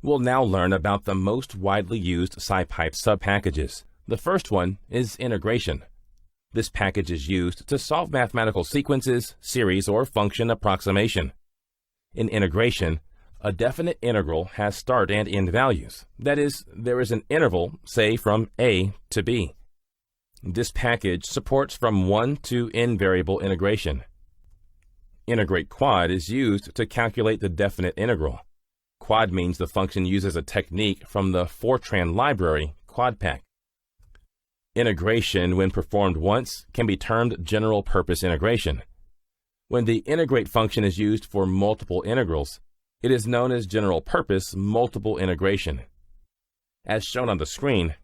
We'll now learn about the most widely used SciPy subpackages. The first one is integration. This package is used to solve mathematical sequences, series, or function approximation. In integration, a definite integral has start and end values. That is, there is an interval, say from a to b. This package supports from 1 to n variable integration. Integrate quad is used to calculate the definite integral. Quad means the function uses a technique from the Fortran library, QuadPack. Integration, when performed once, can be termed general-purpose integration. When the integrate function is used for multiple integrals, it is known as general-purpose multiple integration. As shown on the screen,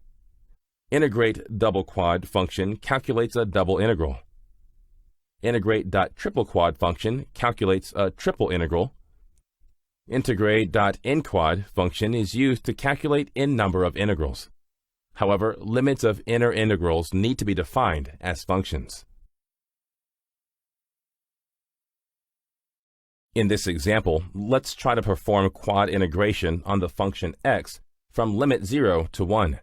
integrate double quad function calculates a double integral. Integrate.triple quad function calculates a triple integral. Integrate.nquad function is used to calculate n number of integrals. However, limits of inner integrals need to be defined as functions. In this example, let's try to perform quad integration on the function x from limit 0 to 1.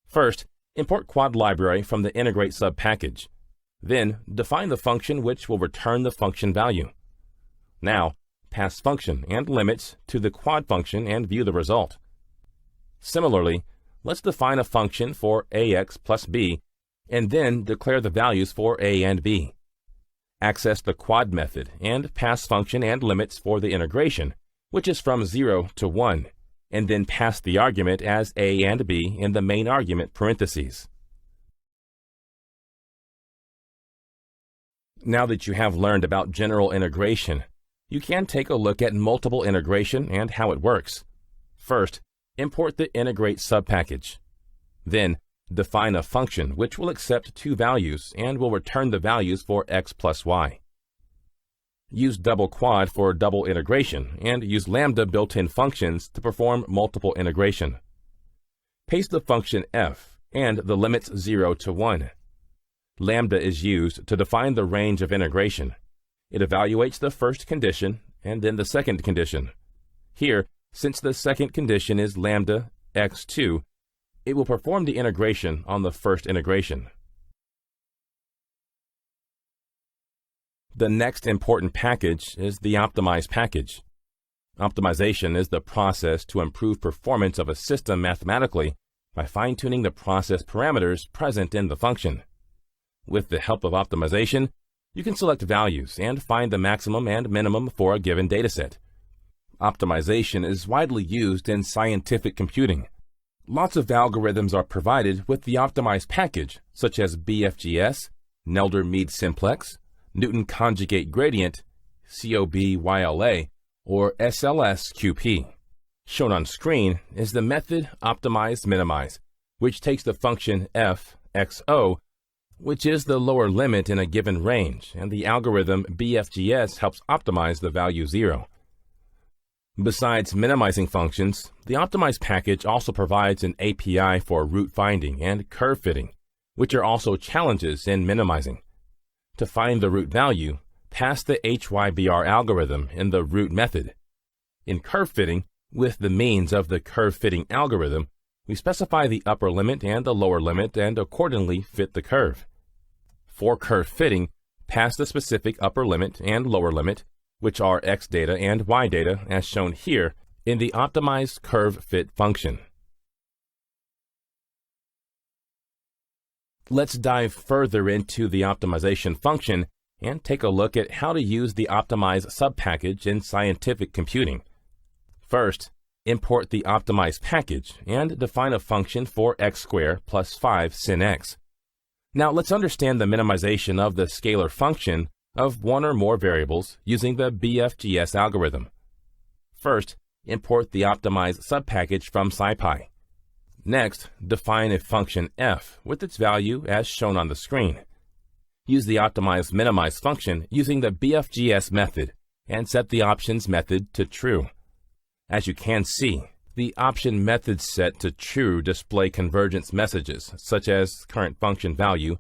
First, import quad library from the integrate subpackage. Then, define the function which will return the function value. Now, pass function and limits to the quad function and view the result. Similarly, let's define a function for ax plus b, and then declare the values for a and b. Access the quad method and pass function and limits for the integration, which is from 0 to 1, and then pass the argument as a and b in the main argument parentheses. Now that you have learned about general integration, you can take a look at multiple integration and how it works. First, import the integrate subpackage. Then, define a function which will accept two values and will return the values for x plus y. Use double quad for double integration and use lambda built-in functions to perform multiple integration. Paste the function f and the limits 0 to 1. Lambda is used to define the range of integration. It evaluates the first condition and then the second condition. Here, since the second condition is lambda x2, it will perform the integration on the first integration. The next important package is the optimize package. Optimization is the process to improve performance of a system mathematically by fine-tuning the process parameters present in the function. With the help of optimization, you can select values and find the maximum and minimum for a given dataset. Optimization is widely used in scientific computing. Lots of algorithms are provided with the optimized package, such as BFGS, Nelder-Mead simplex, Newton conjugate gradient, COB-YLA, or SLS-QP. Shown on screen is the method optimize-minimize, which takes the function f, xo, which is the lower limit in a given range, and the algorithm BFGS helps optimize the value 0. Besides minimizing functions, the optimized package also provides an API for root finding and curve fitting, which are also challenges in minimizing. To find the root value, pass the HYBR algorithm in the root method. In curve fitting, with the means of the curve fitting algorithm, we specify the upper limit and the lower limit and accordingly fit the curve. For curve fitting, pass the specific upper limit and lower limit, which are x data and y data as shown here in the optimized curve fit function. Let's dive further into the optimization function and take a look at how to use the optimize subpackage in scientific computing. First, import the optimized package and define a function for x squared plus 5 sin x. Now let's understand the minimization of the scalar function of one or more variables using the BFGS algorithm. First, import the optimized subpackage from SciPy. Next, define a function f with its value as shown on the screen. Use the optimize minimize function using the BFGS method and set the options method to true. As you can see, the option methods set to true display convergence messages such as current function value,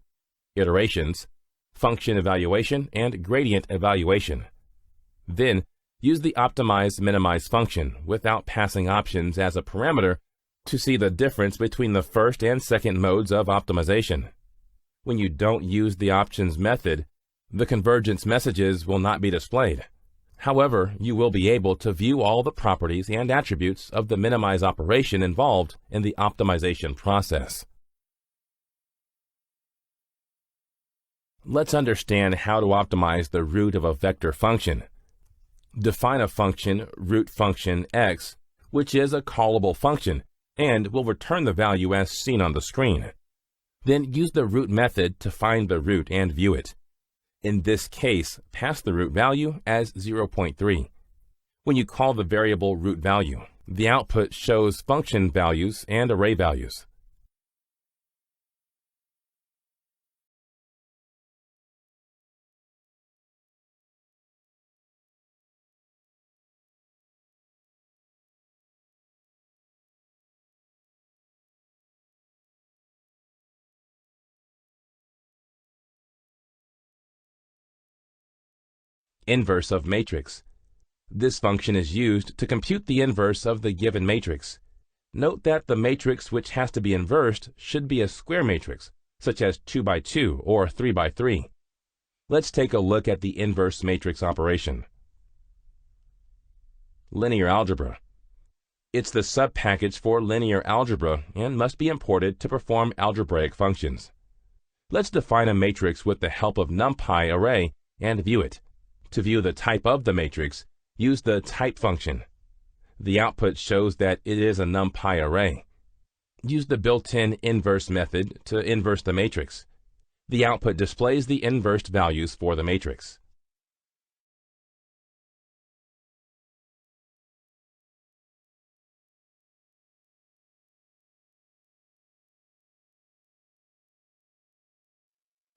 iterations, function evaluation, and gradient evaluation. Then, Use the optimize-minimize function without passing options as a parameter to see the difference between the first and second modes of optimization. When you don't use the options method, the convergence messages will not be displayed. However, you will be able to view all the properties and attributes of the minimize operation involved in the optimization process. Let's understand how to optimize the root of a vector function. Define a function, root function x, which is a callable function and will return the value as seen on the screen. Then use the root method to find the root and view it. In this case, pass the root value as 0.3. When you call the variable root value, the output shows function values and array values. Inverse of matrix. This function is used to compute the inverse of the given matrix. Note that the matrix which has to be inversed should be a square matrix, such as 2 by 2 or 3 by 3. Let's take a look at the inverse matrix operation. Linear algebra. It's the subpackage for linear algebra and must be imported to perform algebraic functions. Let's define a matrix with the help of NumPy array and view it. To view the type of the matrix, use the type function. The output shows that it is a NumPy array. Use the built-in inverse method to inverse the matrix. The output displays the inversed values for the matrix.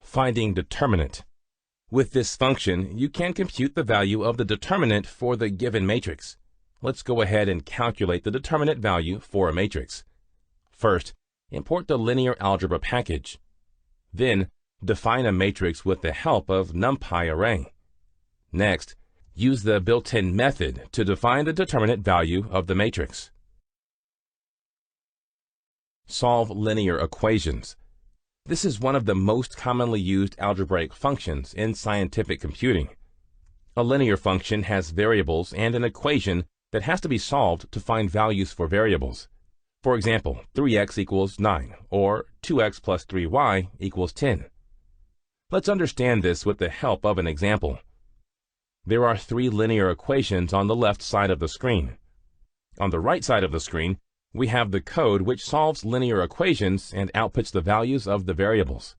Finding determinant. With this function, you can compute the value of the determinant for the given matrix. Let's go ahead and calculate the determinant value for a matrix. First, import the linear algebra package. Then, define a matrix with the help of NumPy array. Next, use the built-in method to define the determinant value of the matrix. Solve linear equations. This is one of the most commonly used algebraic functions in scientific computing. A linear function has variables and an equation that has to be solved to find values for variables. For example, 3x equals 9, or 2x plus 3y equals 10. Let's understand this with the help of an example. There are 3 linear equations on the left side of the screen. On the right side of the screen, we have the code which solves linear equations and outputs the values of the variables.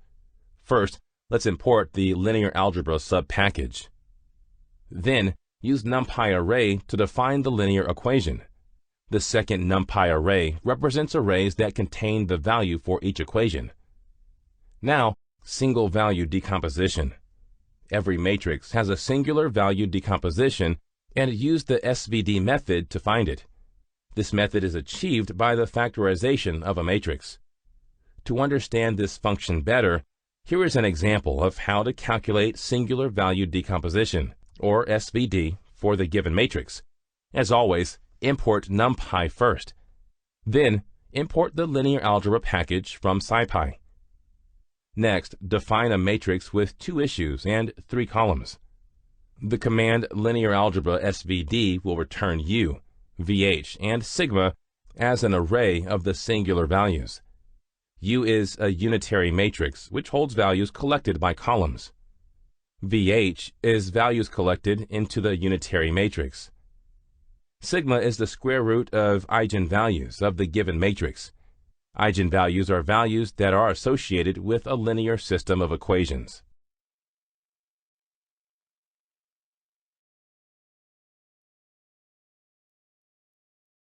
First, let's import the linear algebra subpackage. Then, use NumPy array to define the linear equation. The second NumPy array represents arrays that contain the value for each equation. Now, single value decomposition. Every matrix has a singular value decomposition, and use the SVD method to find it. This method is achieved by the factorization of a matrix. To understand this function better, here is an example of how to calculate singular value decomposition, or SVD, for the given matrix. As always, import NumPy first. Then, import the linear algebra package from SciPy. Next, define a matrix with 2 issues and 3 columns. The command linear algebra SVD will return U, VH, and sigma as an array of the singular values. U is a unitary matrix which holds values collected by columns. VH is values collected into the unitary matrix. Sigma is the square root of eigenvalues of the given matrix. Eigenvalues are values that are associated with a linear system of equations.